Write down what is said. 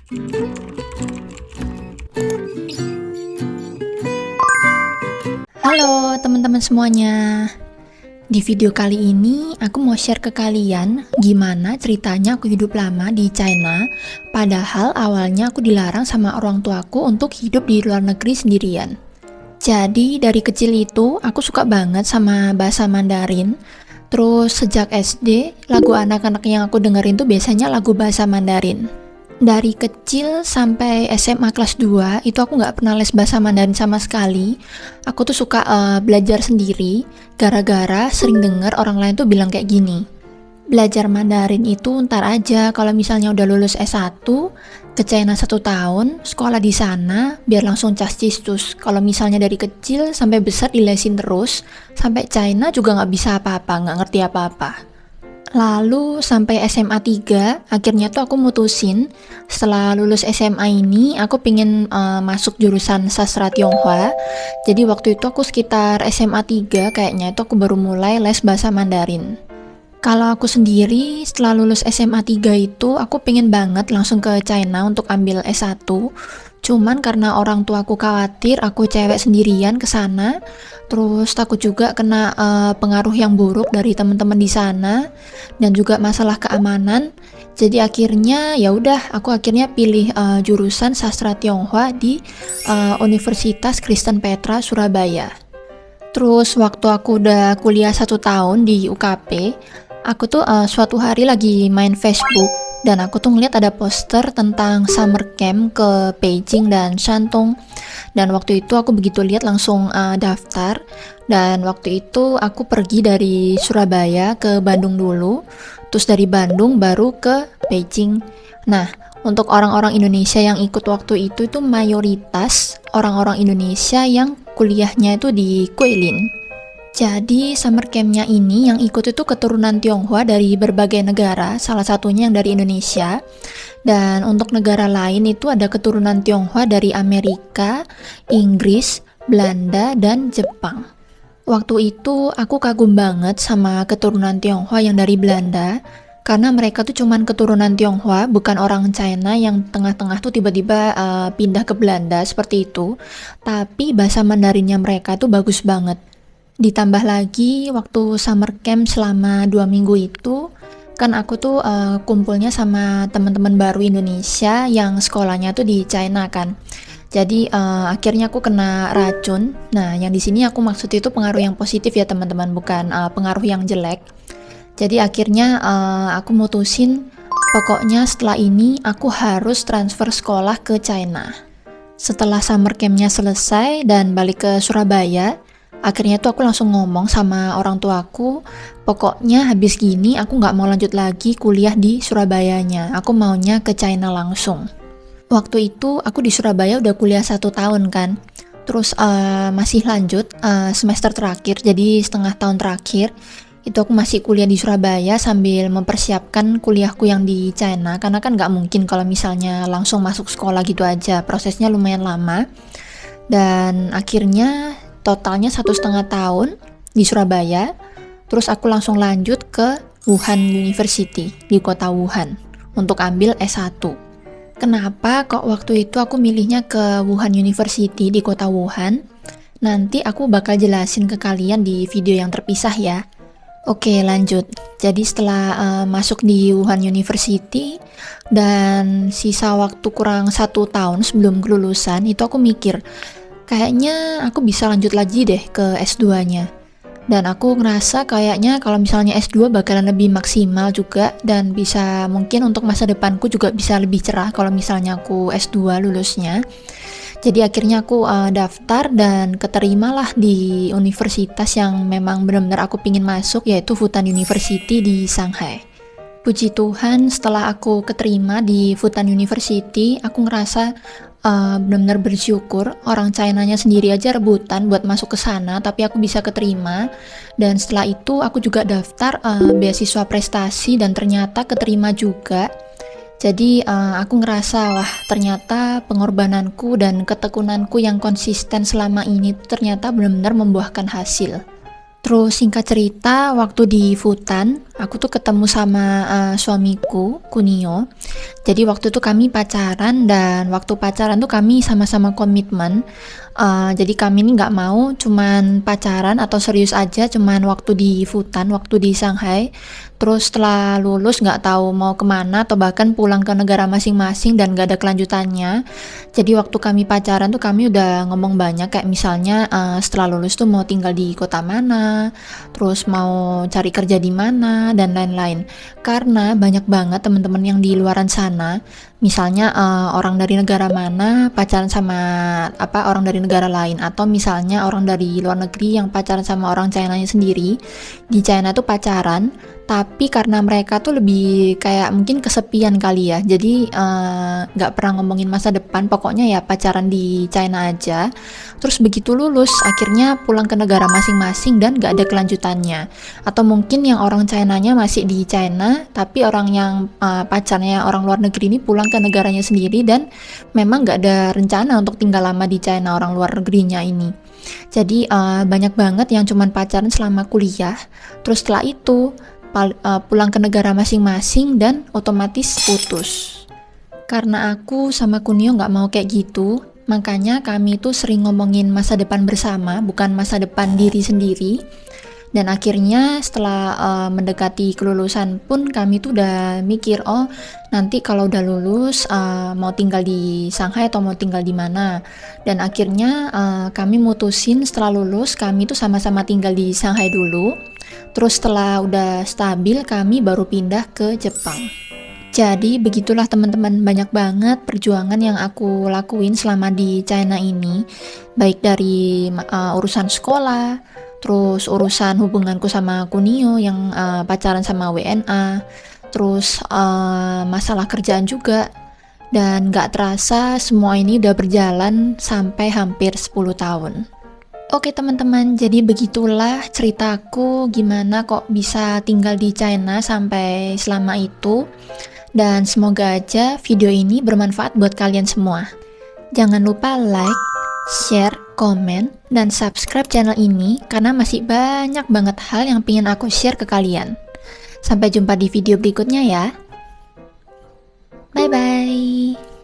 Halo teman-teman semuanya. Di video kali ini aku mau share ke kalian gimana ceritanya aku hidup lama di China. Padahal awalnya aku dilarang sama orang tuaku untuk hidup di luar negeri sendirian. Jadi dari kecil itu aku suka banget sama bahasa Mandarin. Terus sejak SD, lagu anak-anak yang aku dengerin tuh biasanya lagu bahasa Mandarin. Dari kecil sampai SMA kelas 2 itu aku nggak pernah les bahasa Mandarin sama sekali. Aku tuh suka belajar sendiri gara-gara sering denger orang lain tuh bilang kayak gini. Belajar Mandarin itu ntar aja, kalau misalnya udah lulus S1 ke China 1 tahun, sekolah di sana biar langsung cas cistus. Kalau misalnya dari kecil sampai besar dilesin terus, sampai China juga nggak bisa apa-apa, nggak ngerti apa-apa. Lalu sampai SMA 3, akhirnya tuh aku mutusin setelah lulus SMA ini aku pengen masuk jurusan sastra Tionghoa. Jadi waktu itu aku sekitar SMA 3 kayaknya itu aku baru mulai les bahasa Mandarin. Kalau aku sendiri setelah lulus SMA 3 itu aku pengen banget langsung ke China untuk ambil S1. Cuman karena orang tua aku khawatir aku cewek sendirian ke sana, terus takut juga kena pengaruh yang buruk dari teman-teman di sana dan juga masalah keamanan. Jadi akhirnya ya udah aku akhirnya pilih jurusan sastra Tionghoa di Universitas Kristen Petra Surabaya. Terus waktu aku udah kuliah 1 tahun di UKP, aku tuh suatu hari lagi main Facebook dan aku tuh ngeliat ada poster tentang summer camp ke Beijing dan Shantung. Dan waktu itu aku begitu lihat langsung daftar. Dan waktu itu aku pergi dari Surabaya ke Bandung dulu, terus dari Bandung baru ke Beijing. Nah, untuk orang-orang Indonesia yang ikut waktu itu mayoritas orang-orang Indonesia yang kuliahnya itu di Guilin. Jadi summer camp-nya ini yang ikut itu keturunan Tionghoa dari berbagai negara, salah satunya yang dari Indonesia. Dan untuk negara lain itu ada keturunan Tionghoa dari Amerika, Inggris, Belanda, dan Jepang. Waktu itu aku kagum banget sama keturunan Tionghoa yang dari Belanda, karena mereka tuh cuman keturunan Tionghoa, bukan orang China yang tengah-tengah tuh tiba-tiba pindah ke Belanda seperti itu. Tapi bahasa Mandarinnya mereka tuh bagus banget. Ditambah lagi waktu summer camp selama 2 minggu itu kan aku tuh kumpulnya sama teman-teman baru Indonesia yang sekolahnya tuh di China kan. Jadi akhirnya aku kena racun. Nah, yang di sini aku maksud itu pengaruh yang positif ya teman-teman, bukan pengaruh yang jelek. Jadi akhirnya aku mutusin pokoknya setelah ini aku harus transfer sekolah ke China. Setelah summer campnya selesai dan balik ke Surabaya, akhirnya tuh aku langsung ngomong sama orang tuaku, pokoknya habis gini aku nggak mau lanjut lagi kuliah di Surabayanya, aku maunya ke China langsung. Waktu itu aku di Surabaya udah kuliah 1 tahun kan, terus masih lanjut semester terakhir, jadi setengah tahun terakhir, itu aku masih kuliah di Surabaya sambil mempersiapkan kuliahku yang di China, karena kan nggak mungkin kalau misalnya langsung masuk sekolah gitu aja, prosesnya lumayan lama. Dan akhirnya totalnya 1,5 tahun di Surabaya, terus aku langsung lanjut ke Wuhan University di kota Wuhan untuk ambil S1. Kenapa kok waktu itu aku milihnya ke Wuhan University di kota Wuhan? Nanti aku bakal jelasin ke kalian di video yang terpisah ya. Oke, lanjut. Jadi setelah masuk di Wuhan University dan sisa waktu kurang 1 tahun sebelum kelulusan, itu aku mikir kayaknya aku bisa lanjut lagi deh ke S2-nya. Dan aku ngerasa kayaknya kalau misalnya S2 bakalan lebih maksimal juga dan bisa mungkin untuk masa depanku juga bisa lebih cerah kalau misalnya aku S2 lulusnya. Jadi akhirnya aku daftar dan keterimalah di universitas yang memang benar-benar aku pingin masuk, yaitu Fudan University di Shanghai. Puji Tuhan setelah aku keterima di Fudan University, aku ngerasa benar-benar bersyukur. Orang China-nya sendiri aja rebutan buat masuk ke sana, tapi aku bisa keterima. Dan setelah itu aku juga daftar beasiswa prestasi dan ternyata keterima juga. Jadi aku ngerasa wah ternyata pengorbananku dan ketekunanku yang konsisten selama ini ternyata benar-benar membuahkan hasil. Terus singkat cerita, waktu di Futan, aku tuh ketemu sama suamiku, Kunio. Jadi waktu itu kami pacaran dan waktu pacaran tuh kami sama-sama komitmen. Jadi kami ini nggak mau cuman pacaran atau serius aja cuman waktu di Futan, waktu di Shanghai. Terus setelah lulus nggak tahu mau kemana atau bahkan pulang ke negara masing-masing dan nggak ada kelanjutannya. Jadi waktu kami pacaran tuh kami udah ngomong banyak kayak misalnya setelah lulus tuh mau tinggal di kota mana, terus mau cari kerja di mana dan lain-lain. Karena banyak banget teman-teman yang di luaran sana, misalnya orang dari negara mana pacaran sama orang dari negara lain atau misalnya orang dari luar negeri yang pacaran sama orang China-nya sendiri. Di China tuh pacaran, tapi karena mereka tuh lebih kayak mungkin kesepian kali ya, jadi nggak pernah ngomongin masa depan, pokoknya ya pacaran di China aja. Terus begitu lulus akhirnya pulang ke negara masing-masing dan nggak ada kelanjutannya. Atau mungkin yang orang China-nya masih di China tapi orang yang pacarnya orang luar negeri ini pulang ke negaranya sendiri dan memang nggak ada rencana untuk tinggal lama di China orang luar negerinya ini. Jadi banyak banget yang cuman pacaran selama kuliah, terus setelah itu pulang ke negara masing-masing dan otomatis putus. Karena aku sama Kunio nggak mau kayak gitu, makanya kami tuh sering ngomongin masa depan bersama, bukan masa depan diri sendiri. Dan akhirnya setelah mendekati kelulusan pun kami tuh udah mikir, oh nanti kalau udah lulus mau tinggal di Shanghai atau mau tinggal di mana. Dan akhirnya kami mutusin setelah lulus kami tuh sama-sama tinggal di Shanghai dulu. Terus setelah udah stabil kami baru pindah ke Jepang. Jadi begitulah teman-teman, banyak banget perjuangan yang aku lakuin selama di China ini. Baik dari urusan sekolah, terus urusan hubunganku sama Kunio yang pacaran sama WNA, terus masalah kerjaan juga. Dan gak terasa semua ini udah berjalan sampai hampir 10 tahun. Oke teman-teman, jadi begitulah ceritaku gimana kok bisa tinggal di China sampai selama itu. Dan semoga aja video ini bermanfaat buat kalian semua. Jangan lupa like, share, komen, dan subscribe channel ini karena masih banyak banget hal yang pengen aku share ke kalian. Sampai jumpa di video berikutnya ya. Bye-bye.